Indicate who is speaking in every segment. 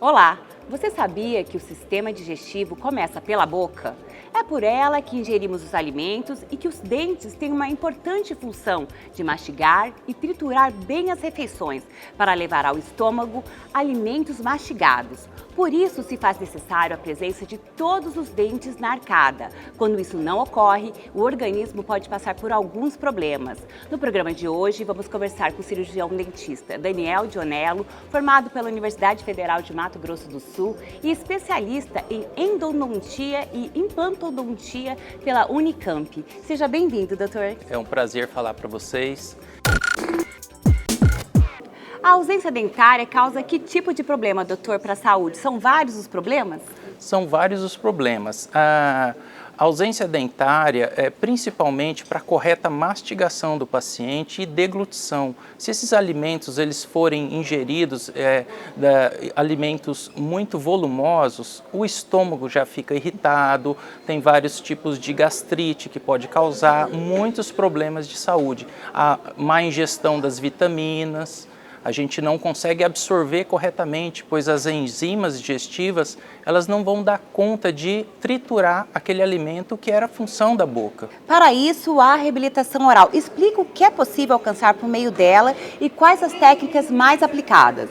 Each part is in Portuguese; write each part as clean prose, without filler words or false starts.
Speaker 1: Olá! Você sabia que o sistema digestivo começa pela boca? É por ela que ingerimos os alimentos e que os dentes têm uma importante função de mastigar e triturar bem as refeições para levar ao estômago alimentos mastigados. Por isso se faz necessário a presença de todos os dentes na arcada. Quando isso não ocorre, o organismo pode passar por alguns problemas. No programa de hoje, vamos conversar com o cirurgião dentista Daniel Dionello, formado pela Universidade Federal de Mato Grosso do Sul e especialista em endodontia e implantodontia pela Unicamp. Seja bem-vindo, doutor.
Speaker 2: É um prazer falar para vocês.
Speaker 1: A ausência dentária causa que tipo de problema, doutor, para a saúde? São vários os problemas?
Speaker 2: São vários os problemas. A ausência dentária é principalmente para a correta mastigação do paciente e deglutição. Se esses alimentos eles forem ingeridos, alimentos muito volumosos, o estômago já fica irritado, tem vários tipos de gastrite que pode causar muitos problemas de saúde. A má ingestão das vitaminas. A gente não consegue absorver corretamente, pois as enzimas digestivas elas não vão dar conta de triturar aquele alimento que era a função da boca.
Speaker 1: Para isso, há a reabilitação oral. Explica o que é possível alcançar por meio dela e quais as técnicas mais aplicadas.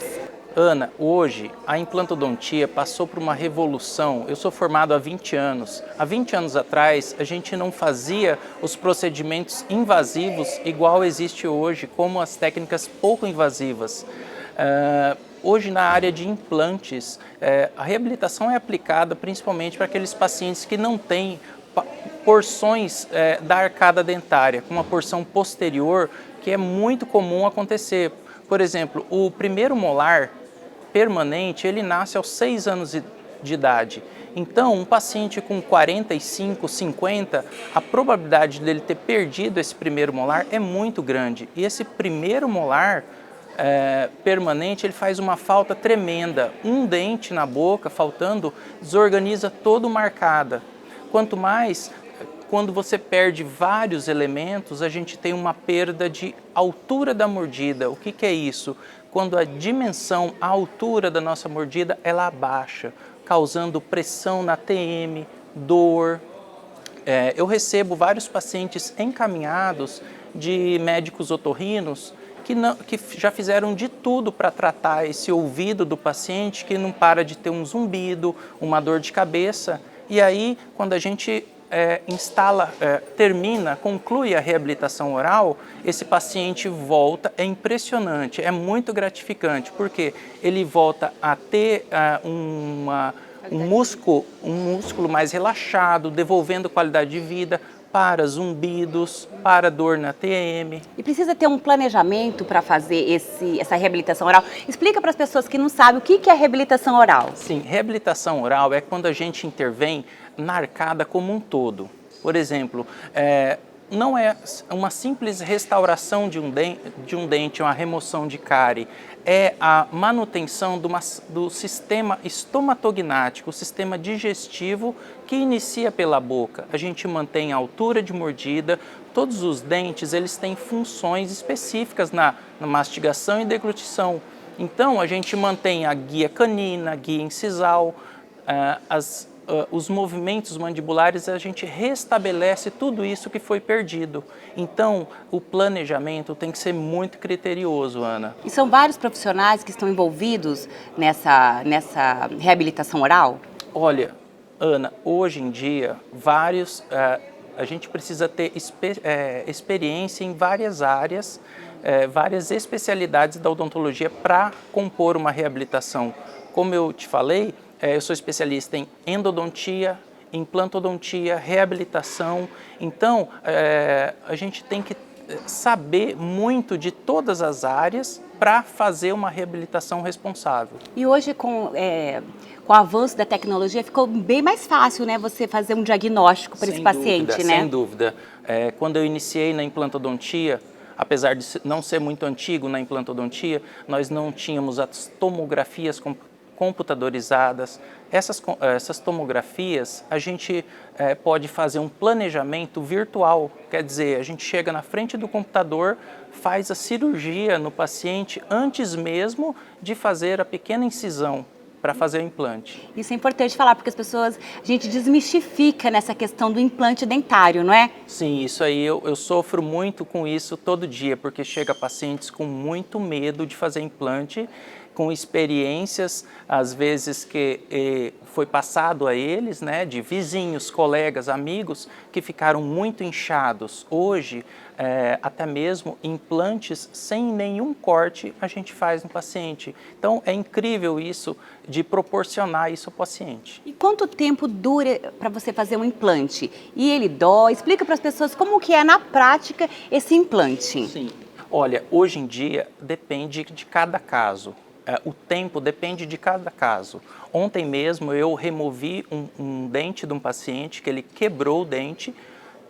Speaker 2: Ana, hoje a implantodontia passou por uma revolução. Eu sou formado há 20 anos. Há 20 anos atrás, a gente não fazia os procedimentos invasivos igual existe hoje, como as técnicas pouco invasivas. Hoje, na área de implantes, a reabilitação é aplicada principalmente para aqueles pacientes que não têm porções da arcada dentária, com uma porção posterior, que é muito comum acontecer. Por exemplo, o primeiro molar permanente, ele nasce aos 6 anos de idade. Então, um paciente com 45, 50, a probabilidade dele ter perdido esse primeiro molar é muito grande. E esse primeiro molar permanente, ele faz uma falta tremenda. Um dente na boca faltando desorganiza toda uma arcada. Quanto mais, quando você perde vários elementos, a gente tem uma perda de altura da mordida. O que é isso? Quando a dimensão, a altura da nossa mordida, ela abaixa, causando pressão na TM, dor. Eu recebo vários pacientes encaminhados de médicos otorrinos que já fizeram de tudo para tratar esse ouvido do paciente que não para de ter um zumbido, uma dor de cabeça. E aí, quando a gente conclui a reabilitação oral, esse paciente volta, é impressionante, é muito gratificante, porque ele volta a ter um músculo mais relaxado, devolvendo qualidade de vida, para zumbidos, para dor na TM.
Speaker 1: E precisa ter um planejamento para fazer essa reabilitação oral? Explica para as pessoas que não sabem o que é reabilitação oral.
Speaker 2: Sim, reabilitação oral é quando a gente intervém na arcada como um todo. Por exemplo, não é uma simples restauração de um dente, uma remoção de cárie, é a manutenção do sistema estomatognático, o sistema digestivo que inicia pela boca. A gente mantém a altura de mordida, todos os dentes eles têm funções específicas na mastigação e deglutição. Então a gente mantém a guia canina, a guia incisal, os movimentos mandibulares, a gente restabelece tudo isso que foi perdido. Então, o planejamento tem que ser muito criterioso, Ana.
Speaker 1: E são vários profissionais que estão envolvidos nessa reabilitação oral?
Speaker 2: Olha, Ana, hoje em dia, a gente precisa ter experiência em várias áreas, várias especialidades da odontologia para compor uma reabilitação. Como eu te falei, eu sou especialista em endodontia, implantodontia, reabilitação. Então, a gente tem que saber muito de todas as áreas para fazer uma reabilitação responsável.
Speaker 1: E hoje, com o avanço da tecnologia, ficou bem mais fácil, né, você fazer um diagnóstico para esse paciente, né?
Speaker 2: Sem dúvida. Quando eu iniciei na implantodontia, apesar de não ser muito antigo na implantodontia, nós não tínhamos as tomografias computadorizadas. Essas tomografias, a gente pode fazer um planejamento virtual, quer dizer, a gente chega na frente do computador, faz a cirurgia no paciente antes mesmo de fazer a pequena incisão. para fazer o implante.
Speaker 1: Isso é importante falar, porque a gente desmistifica nessa questão do implante dentário, não é?
Speaker 2: Sim, isso aí eu sofro muito com isso todo dia, porque chega pacientes com muito medo de fazer implante, com experiências, às vezes, que foi passado a eles, né, de vizinhos, colegas, amigos, que ficaram muito inchados. Hoje, até mesmo implantes sem nenhum corte a gente faz no paciente. Então, é incrível isso, de proporcionar isso ao paciente.
Speaker 1: E quanto tempo dura para você fazer um implante? E ele dói? Explica para as pessoas como que é na prática esse implante.
Speaker 2: Sim. Olha, hoje em dia depende de cada caso. O tempo depende de cada caso. Ontem mesmo eu removi um dente de um paciente que ele quebrou o dente,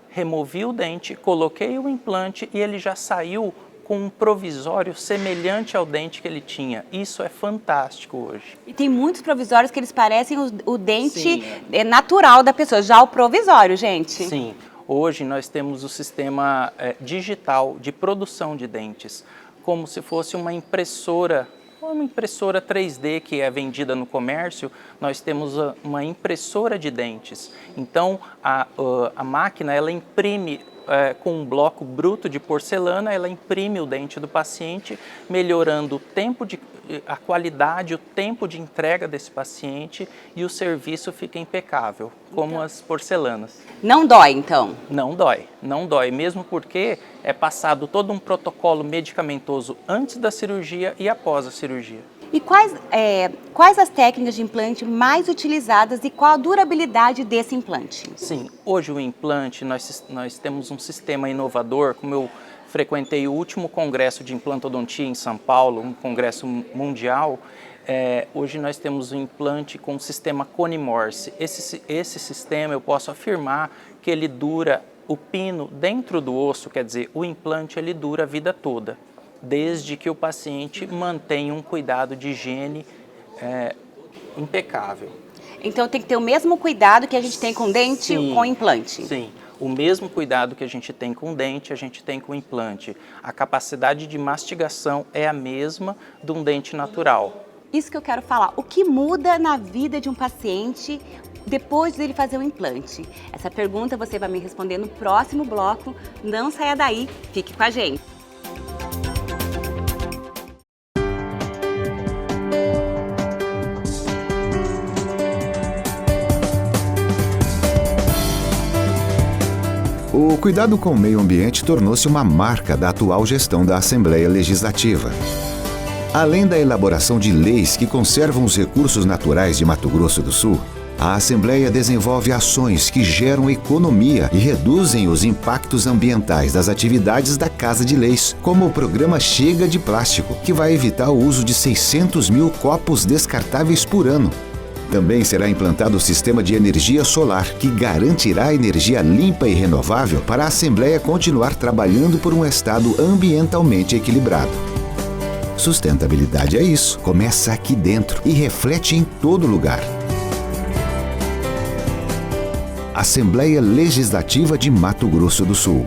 Speaker 2: removi o dente, coloquei o implante e ele já saiu com um provisório semelhante ao dente que ele tinha. Isso é fantástico hoje.
Speaker 1: E tem muitos provisórios que eles parecem o dente natural da pessoa, já o provisório, gente.
Speaker 2: Sim, hoje nós temos o sistema digital de produção de dentes, como se fosse uma impressora 3D que é vendida no comércio. Nós temos uma impressora de dentes. Então, a máquina, ela imprime com um bloco bruto de porcelana, ela imprime o dente do paciente, melhorando a qualidade, o tempo de entrega desse paciente, e o serviço fica impecável, como as porcelanas.
Speaker 1: Não dói, então?
Speaker 2: Não dói, não dói, mesmo porque é passado todo um protocolo medicamentoso antes da cirurgia e após a cirurgia.
Speaker 1: E quais as técnicas de implante mais utilizadas e qual a durabilidade desse implante?
Speaker 2: Sim, hoje o implante, nós temos um sistema inovador, como eu frequentei o último congresso de implantodontia em São Paulo, um congresso mundial. Hoje nós temos um implante com o sistema Cone-Morse. Esse sistema, eu posso afirmar que ele dura, o pino dentro do osso, quer dizer, o implante, ele dura a vida toda, desde que o paciente mantenha um cuidado de higiene impecável.
Speaker 1: Então tem que ter o mesmo cuidado que a gente tem com dente, com implante?
Speaker 2: Sim, o mesmo cuidado que a gente tem com dente, a gente tem com implante. A capacidade de mastigação é a mesma de um dente natural.
Speaker 1: Isso que eu quero falar. O que muda na vida de um paciente depois dele fazer o implante? Essa pergunta você vai me responder no próximo bloco. Não saia daí, fique com a gente.
Speaker 3: O cuidado com o meio ambiente tornou-se uma marca da atual gestão da Assembleia Legislativa. Além da elaboração de leis que conservam os recursos naturais de Mato Grosso do Sul, a Assembleia desenvolve ações que geram economia e reduzem os impactos ambientais das atividades da Casa de Leis, como o programa Chega de Plástico, que vai evitar o uso de 600 mil copos descartáveis por ano. Também será implantado o sistema de energia solar, que garantirá energia limpa e renovável para a Assembleia continuar trabalhando por um estado ambientalmente equilibrado. Sustentabilidade é isso, começa aqui dentro e reflete em todo lugar. Assembleia Legislativa de Mato Grosso do Sul.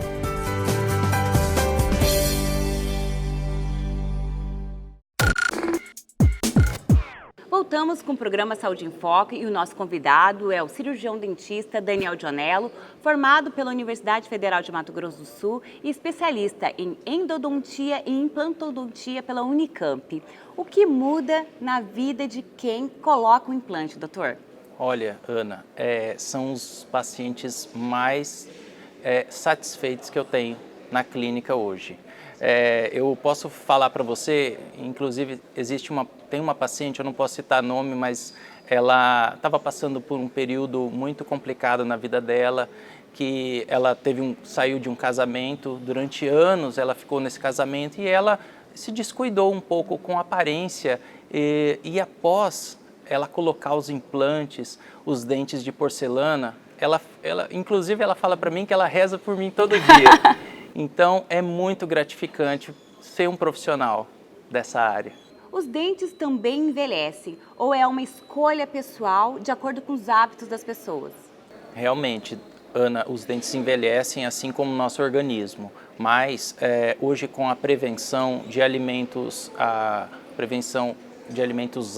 Speaker 1: Voltamos com o programa Saúde em Foco e o nosso convidado é o cirurgião dentista Daniel Gionello, formado pela Universidade Federal de Mato Grosso do Sul e especialista em endodontia e implantodontia pela Unicamp. O que muda na vida de quem coloca o implante, doutor?
Speaker 2: Olha, Ana, são os pacientes mais satisfeitos que eu tenho na clínica hoje. Eu posso falar para você, inclusive tem uma paciente, eu não posso citar nome, mas ela estava passando por um período muito complicado na vida dela, que ela saiu de um casamento, durante anos ela ficou nesse casamento e ela se descuidou um pouco com a aparência e após ela colocar os implantes, os dentes de porcelana, inclusive ela fala para mim que ela reza por mim todo dia. Então é muito gratificante ser um profissional dessa área.
Speaker 1: Os dentes também envelhecem ou é uma escolha pessoal de acordo com os hábitos das pessoas?
Speaker 2: Realmente, Ana, os dentes envelhecem assim como o nosso organismo, mas hoje com a prevenção de alimentos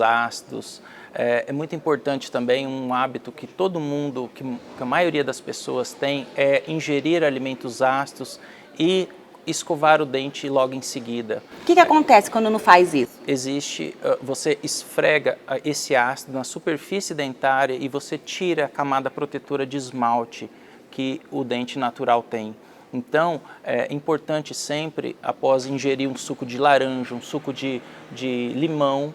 Speaker 2: ácidos, É muito importante também um hábito que todo mundo, que a maioria das pessoas tem, é ingerir alimentos ácidos e escovar o dente logo em seguida.
Speaker 1: O que acontece quando não faz isso?
Speaker 2: Você esfrega esse ácido na superfície dentária e você tira a camada protetora de esmalte que o dente natural tem. Então, é importante sempre, após ingerir um suco de laranja, um suco de limão,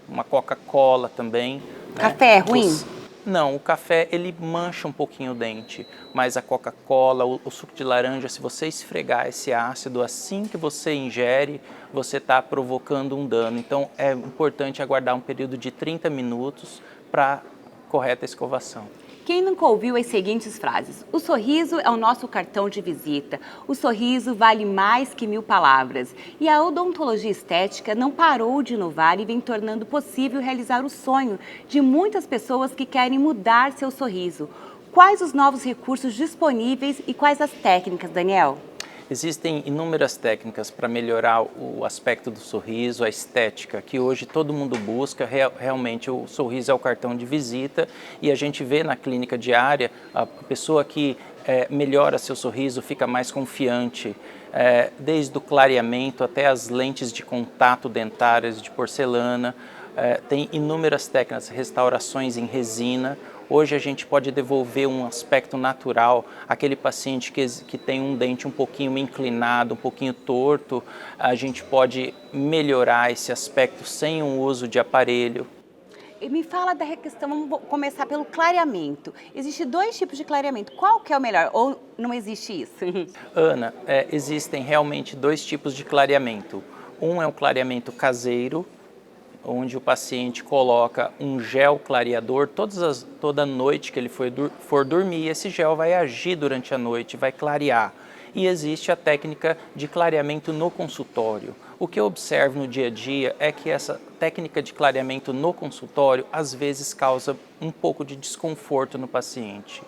Speaker 2: uma Coca-Cola também.
Speaker 1: Café é ruim?
Speaker 2: Não, o café ele mancha um pouquinho o dente, mas a Coca-Cola, o suco de laranja, se você esfregar esse ácido assim que você ingere, você está provocando um dano. Então, é importante aguardar um período de 30 minutos para correta escovação.
Speaker 1: Quem nunca ouviu as seguintes frases? O sorriso é o nosso cartão de visita. O sorriso vale mais que 1000 palavras. E a odontologia estética não parou de inovar e vem tornando possível realizar o sonho de muitas pessoas que querem mudar seu sorriso. Quais os novos recursos disponíveis e quais as técnicas, Daniel?
Speaker 2: Existem inúmeras técnicas para melhorar o aspecto do sorriso, a estética, que hoje todo mundo busca. Realmente o sorriso é o cartão de visita e a gente vê na clínica diária a pessoa que melhora seu sorriso, fica mais confiante, desde o clareamento até as lentes de contato dentárias de porcelana. Tem inúmeras técnicas, restaurações em resina. Hoje a gente pode devolver um aspecto natural àquele paciente que tem um dente um pouquinho inclinado, um pouquinho torto. A gente pode melhorar esse aspecto sem o uso de aparelho.
Speaker 1: E me fala da questão, vamos começar pelo clareamento. Existem 2 tipos de clareamento. Qual que é o melhor? Ou não existe isso?
Speaker 2: Ana, existem realmente 2 tipos de clareamento. Um é o clareamento caseiro, onde o paciente coloca um gel clareador toda noite que ele for dormir, esse gel vai agir durante a noite, vai clarear. E existe a técnica de clareamento no consultório. O que eu observo no dia a dia é que essa técnica de clareamento no consultório às vezes causa um pouco de desconforto no paciente.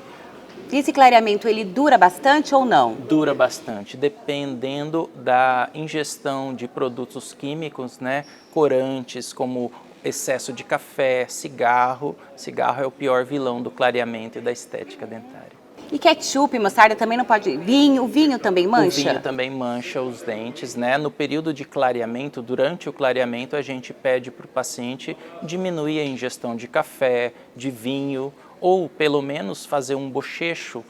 Speaker 1: Esse clareamento, ele dura bastante ou não?
Speaker 2: Dura bastante, dependendo da ingestão de produtos químicos, né, corantes, como excesso de café, cigarro. Cigarro é o pior vilão do clareamento e da estética dentária.
Speaker 1: E ketchup, mostarda também não pode? Vinho, o vinho também mancha?
Speaker 2: O vinho também mancha os dentes, né? No período de clareamento, durante o clareamento, a gente pede para o paciente diminuir a ingestão de café, de vinho, ou pelo menos fazer um bochecho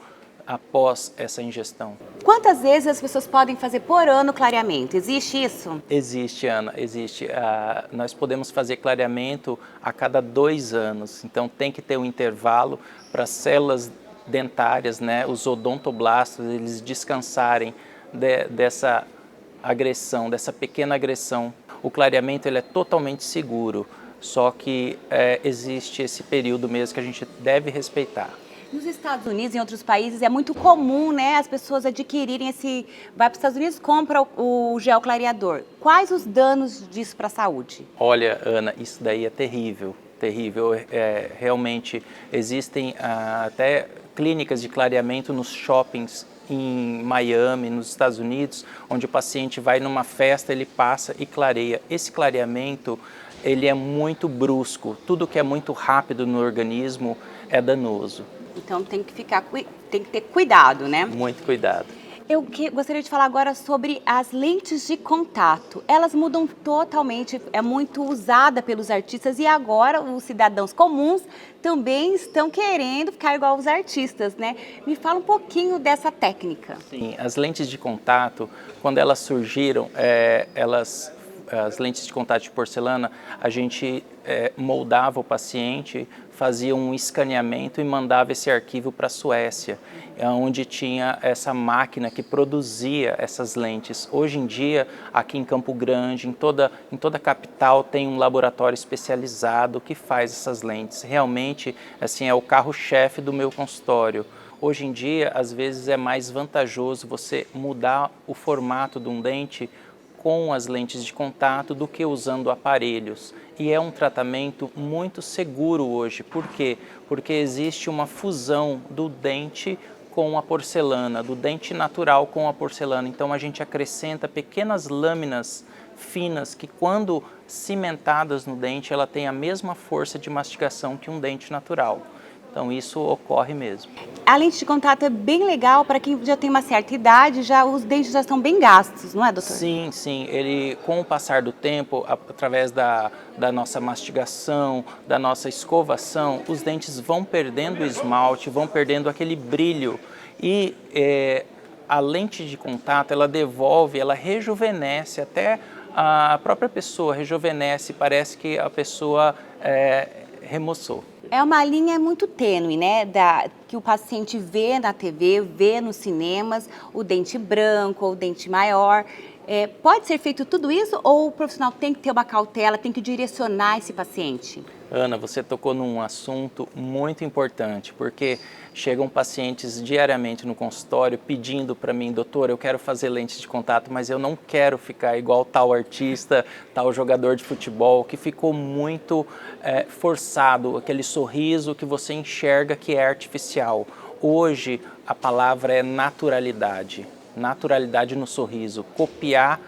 Speaker 2: após essa ingestão.
Speaker 1: Quantas vezes as pessoas podem fazer por ano clareamento? Existe isso?
Speaker 2: Existe, Ana, existe. Nós podemos fazer clareamento a cada 2 anos, então tem que ter um intervalo para as células dentárias, né, os odontoblastos, eles descansarem dessa agressão, dessa pequena agressão. O clareamento ele é totalmente seguro, só que existe esse período mesmo que a gente deve respeitar.
Speaker 1: Nos Estados Unidos e em outros países é muito comum, né, as pessoas adquirirem vai para os Estados Unidos, compra o gel clareador. Quais os danos disso para a saúde?
Speaker 2: Olha, Ana, isso daí é terrível, terrível. Realmente existem até clínicas de clareamento nos shoppings em Miami, nos Estados Unidos, onde o paciente vai numa festa, ele passa e clareia. Esse clareamento, ele é muito brusco. Tudo que é muito rápido no organismo é danoso.
Speaker 1: Então tem que ter cuidado, né?
Speaker 2: Muito cuidado.
Speaker 1: Eu gostaria de falar agora sobre as lentes de contato. Elas mudam totalmente, é muito usada pelos artistas e agora os cidadãos comuns também estão querendo ficar igual aos artistas, né? Me fala um pouquinho dessa técnica.
Speaker 2: Sim, as lentes de contato, quando elas surgiram, as lentes de contato de porcelana, a gente moldava o paciente, fazia um escaneamento e mandava esse arquivo para a Suécia, onde tinha essa máquina que produzia essas lentes. Hoje em dia, aqui em Campo Grande, em toda a capital, tem um laboratório especializado que faz essas lentes. Realmente, assim, é o carro-chefe do meu consultório. Hoje em dia, às vezes é mais vantajoso você mudar o formato de um dente com as lentes de contato do que usando aparelhos. E é um tratamento muito seguro hoje. Por quê? Porque existe uma fusão do dente com a porcelana, do dente natural com a porcelana. Então a gente acrescenta pequenas lâminas finas que, quando cimentadas no dente, ela tem a mesma força de mastigação que um dente natural. Então isso ocorre mesmo.
Speaker 1: A lente de contato é bem legal para quem já tem uma certa idade, os dentes já estão bem gastos, não é, doutor?
Speaker 2: Sim, sim. Ele, com o passar do tempo, através da nossa mastigação, da nossa escovação, os dentes vão perdendo o esmalte, vão perdendo aquele brilho. E a lente de contato, ela devolve, ela rejuvenesce, até a própria pessoa rejuvenesce, parece que a pessoa remoçou.
Speaker 1: É uma linha muito tênue, né, que o paciente vê na TV, vê nos cinemas, o dente branco ou o dente maior. Pode ser feito tudo isso ou o profissional tem que ter uma cautela, tem que direcionar esse paciente?
Speaker 2: Ana, você tocou num assunto muito importante, porque chegam pacientes diariamente no consultório pedindo para mim: doutor, eu quero fazer lentes de contato, mas eu não quero ficar igual tal artista, tal jogador de futebol, que ficou muito forçado, aquele sorriso que você enxerga que é artificial. Hoje a palavra é naturalidade, naturalidade no sorriso, copiar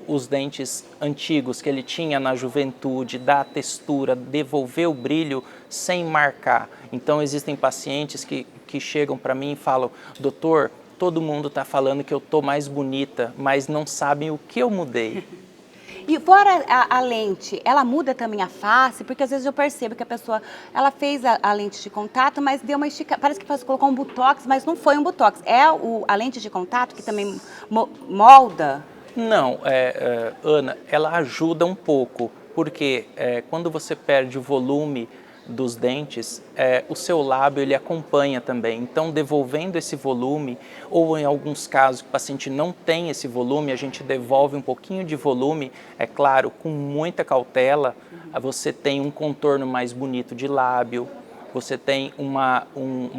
Speaker 2: os dentes antigos que ele tinha na juventude, dar a textura, devolver o brilho sem marcar. Então existem pacientes que chegam para mim e falam: doutor, todo mundo está falando que eu estou mais bonita, mas não sabem o que eu mudei.
Speaker 1: E fora a lente, ela muda também a face? Porque às vezes eu percebo que a pessoa, ela fez a lente de contato, mas deu uma esticada, parece que colocou um botox, mas não foi um botox. A lente de contato que também molda?
Speaker 2: Não, Ana, ela ajuda um pouco, porque quando você perde o volume dos dentes, o seu lábio ele acompanha também. Então, devolvendo esse volume, ou em alguns casos que o paciente não tem esse volume, a gente devolve um pouquinho de volume, é claro, com muita cautela. Você tem um contorno mais bonito de lábio, você tem uma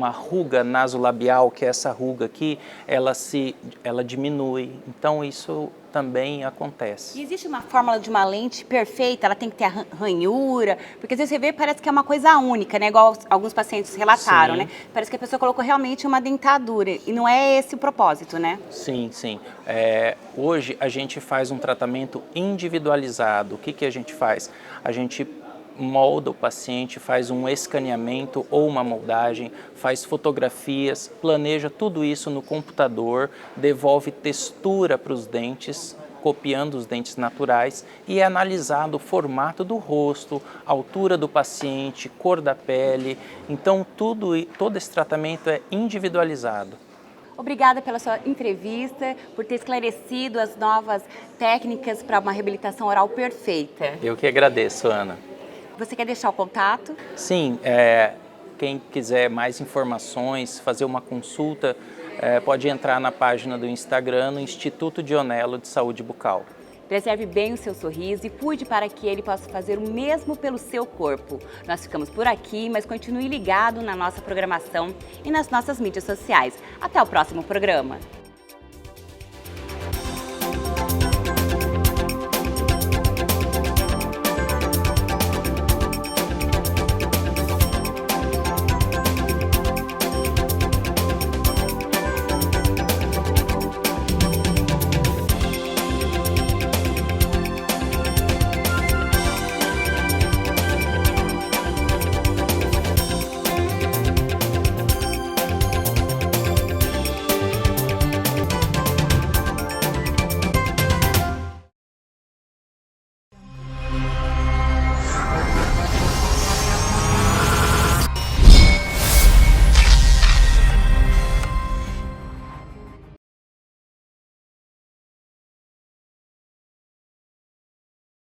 Speaker 2: ruga nasolabial, que é essa ruga aqui, ela diminui. Então isso também acontece.
Speaker 1: E existe uma fórmula de uma lente perfeita? Ela tem que ter a ranhura? Porque às vezes você vê, parece que é uma coisa única, né? Igual alguns pacientes relataram, né? Parece que a pessoa colocou realmente uma dentadura e não é esse o propósito, né?
Speaker 2: Sim, sim. Hoje a gente faz um tratamento individualizado. O que a gente faz? A gente molda o paciente, faz um escaneamento ou uma moldagem, faz fotografias, planeja tudo isso no computador, devolve textura para os dentes, copiando os dentes naturais, e é analisado o formato do rosto, a altura do paciente, cor da pele. Então todo esse tratamento é individualizado.
Speaker 1: Obrigada pela sua entrevista, por ter esclarecido as novas técnicas para uma reabilitação oral perfeita.
Speaker 2: Eu que agradeço, Ana.
Speaker 1: Você quer deixar o contato?
Speaker 2: Sim, quem quiser mais informações, fazer uma consulta, pode entrar na página do Instagram, no Instituto Dionello de Saúde Bucal.
Speaker 1: Preserve bem o seu sorriso e cuide para que ele possa fazer o mesmo pelo seu corpo. Nós ficamos por aqui, mas continue ligado na nossa programação e nas nossas mídias sociais. Até o próximo programa!